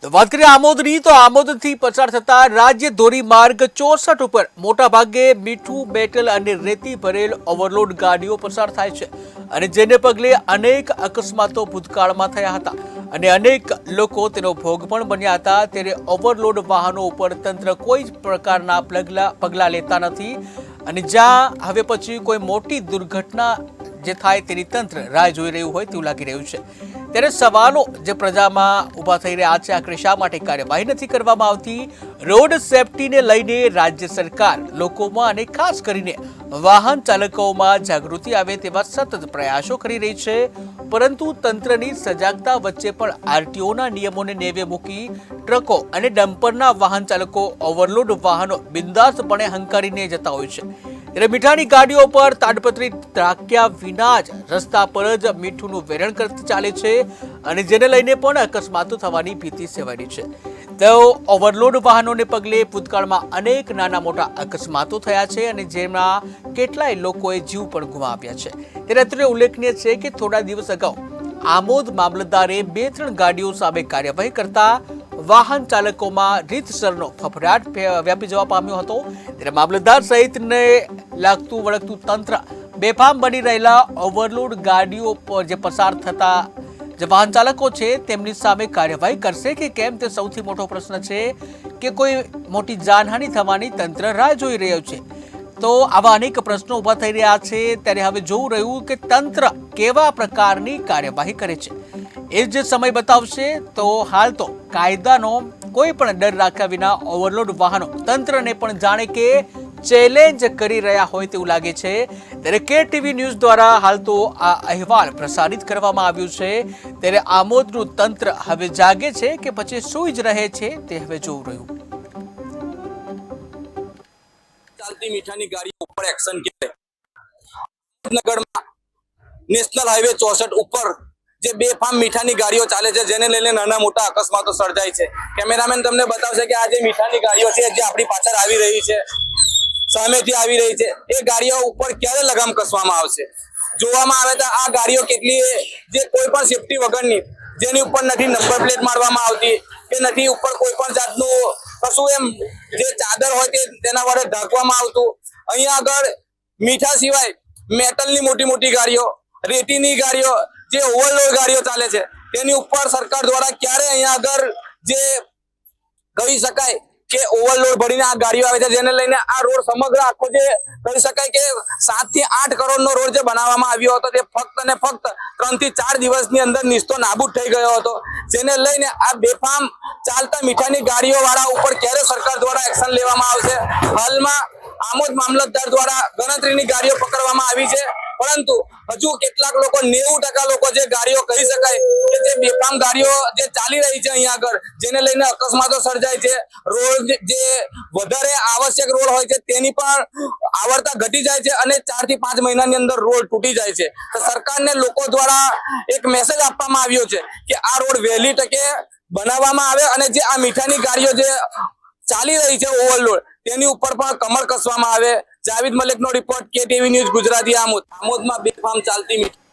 તો વાત કરીએ આમોદની તો આમોદથી પસાર થતા રાજ્ય ધોરીમાર્ગ 64 ઉપર મોટા ભાગે મીઠું મેટલ અને રેતી ભરેલ ઓવરલોડ ગાડીઓ પસાર થાય છે અને જેને પગલે અનેક અકસ્માતો ભૂતકાળમાં થયા હતા અને અનેક લોકો તેનો ભોગ પણ બન્યા હતા। ત્યારે ઓવરલોડ વાહનો ઉપર તંત્ર કોઈ જ પ્રકારના પગલાં લેતા નથી અને જ્યાં હવે પછી કોઈ મોટી દુર્ઘટના જે થાય તેની તંત્ર રાહ જોઈ રહ્યું હોય તેવું લાગી રહ્યું છે। ત્યારે સવાલો જે પ્રજામાં ઊભા થઈ રહ્યા છે, આખરે શા માટે કાર્યવાહી નથી કરવામાં આવતી? રોડ સેફટીને લઈને રાજ્ય સરકાર લોકોમાં અને ખાસ કરીને વાહન ચાલકોમાં જાગૃતિ આવે તેવા સતત પ્રયાસો કરી રહી છે, પરંતુ તંત્રની સજાગતા વચ્ચે પણ આરટીઓના નિયમોને નેવે મૂકી ટ્રકો અને ડમ્પરના વાહન ચાલકો ઓવરલોડ વાહનો બિંદાસપણે હંકારીને જતા હોય છે। ત્યારે મીઠાની ગાડીઓ પર તાડપત્રી રાખ્યા વિના જ રસ્તા પર જ મીઠુંનું વેચાણ કરતી ચાલે છે અને જેને લઈને પણ અકસ્માતો થવાની ભીતિ સેવાઈ છે। તો ઓવરલોડ વાહનોને પગલે ભૂતકાળમાં અનેક નાના મોટા અકસ્માતો થયા છે અને જેમાં કેટલાય લોકોએ જીવ પણ ગુમાવ્યા છે। ત્યારે અત્રે ઉલ્લેખનીય છે કે થોડા દિવસ અગાઉ આમોદ મામલતદારે 2-3 ગાડીઓ સામે કાર્યવાહી કરતા વાહન ચાલકોમાં રીતસરનો ફફડાટ વ્યાપી જવા પામ્યો હતો। ત્યારે મામલતદાર સહિતને લાગતું વળગતું તંત્ર બેફામ બની રહેલા ઓવરલોડ ગાડીઓ પર જે પસાર થતા જે વાહન ચાલકો છે તેમની સામે કાર્યવાહી કરશે કે કેમ તે સૌથી મોટો પ્રશ્ન છે કે કોઈ મોટી જાનહાનિ થવાની તંત્ર રાહ જોઈ રહ્યું છે। તો આવા અનેક પ્રશ્નો ઊભા થઈ રહ્યા છે। ત્યારે હવે જોવું રહ્યું કે તંત્ર કેવા પ્રકારની કાર્યવાહી કરે છે, એ જ સમય બતાવશે। તો હાલ તો કાયદાનો કોઈ પણ ડર રાખ્યા વિના ઓવરલોડ વાહનો તંત્રને પણ જાણે કે ચેલેન્જ કરી રહ્યા હોય તેવું લાગે છે। ત્યારે કેટીવી ન્યૂઝ દ્વારા હાલ તો આ અહેવાલ પ્રસારિત કરવામાં આવ્યું છે। ત્યારે આમોદનું તંત્ર હવે જાગે છે કે પછી સૂઈ જ રહે છે તે હવે જોવું રહ્યું। ચાલતી મીઠાની ગાડીઓ ઉપર એક્શન કે નગરમાં નેશનલ હાઈવે 64 ઉપર જે બેફામ મીઠાની ગાડીઓ ચાલે છે, જેને લઈને નાના મોટા અકસ્માતો સર્જાય છે। કેમેરામેન તમને બતાવશે કે આ જે મીઠાની ગાડીઓ છે જે આપણી પાછળ આવી રહી છે, સામેથી આવી રહી છે, એ ગાડીઓ ઉપર ક્યારે લગામ કસવામાં આવશે? જોવામાં આવે તો આ ગાડીઓ કેટલી જે કોઈ પણ સેફટી વગરની, જેની ઉપર નથી નંબર પ્લેટ મારવામાં આવતી કે નથી ઉપર કોઈ પણ જાતનું કશું એમ જે ચાદર હોય તે તેના વડે ઢાંકવામાં આવતું। અહીંયા આગળ મીઠા સિવાય મેટલની મોટી મોટી ગાડીઓ, રેતીની ગાડીઓ, જે ઓવરલોડ ગાડીઓ ચાલે છે તેની ઉપર સરકાર દ્વારા ક્યારે અહીંયા આગળ જે કહી શકાય કે ઓવરલોડ ભરીને આ ગાડીઓ આવે છે, જેને લઈને આ રોડ સમગ્ર આખો જે કહી શકાય કે 7 થી 8 કરોડનો રોડ જે બનાવવામાં આવ્યો હતો તે ફક્ત અને ફક્ત 3 થી 4 દિવસની અંદર નિસ્તો નાબૂદ થઈ ગયો હતો। જેને લઈને આ બેફામ ચાલતા મીઠાની ગાડીઓ વાળા ઉપર ક્યારે સરકાર દ્વારા એક્શન લેવામાં આવશે? હાલમાં આમોદ મામલતદાર દ્વારા ગણતરીની ગાડીઓ પકડવામાં આવી છે, પરંતુ હજુ કેટલાક લોકો 90% લોકો જે ગાડીઓ કહી શકાય કે જે બેફામ ગાડીઓ જે ચાલી રહી છે અહીંયા આગળ, જેને લઈને અકસ્માતો સર્જાય છે, રોડ જે વધારે આવશ્યક રોડ હોય છે તેની પણ આવરતા ઘટી જાય છે અને 4 થી 5 મહિનાની અંદર રોડ તૂટી જાય છે। તો સરકારને લોકો દ્વારા એક મેસેજ આપવામાં આવ્યો છે કે આ રોડ વહેલી તકે બનાવવામાં આવે અને જે આ મીઠાની ગાડીઓ જે ચાલી રહી છે ઓવરલોડ, તેની ઉપર પણ કમર કસવામાં આવે। જાવેદ મલિકનો રિપોર્ટ, કેટીવી ન્યૂઝ ગુજરાતી, આમોદમાં બેફામ ચાલતી મીઠાઈ।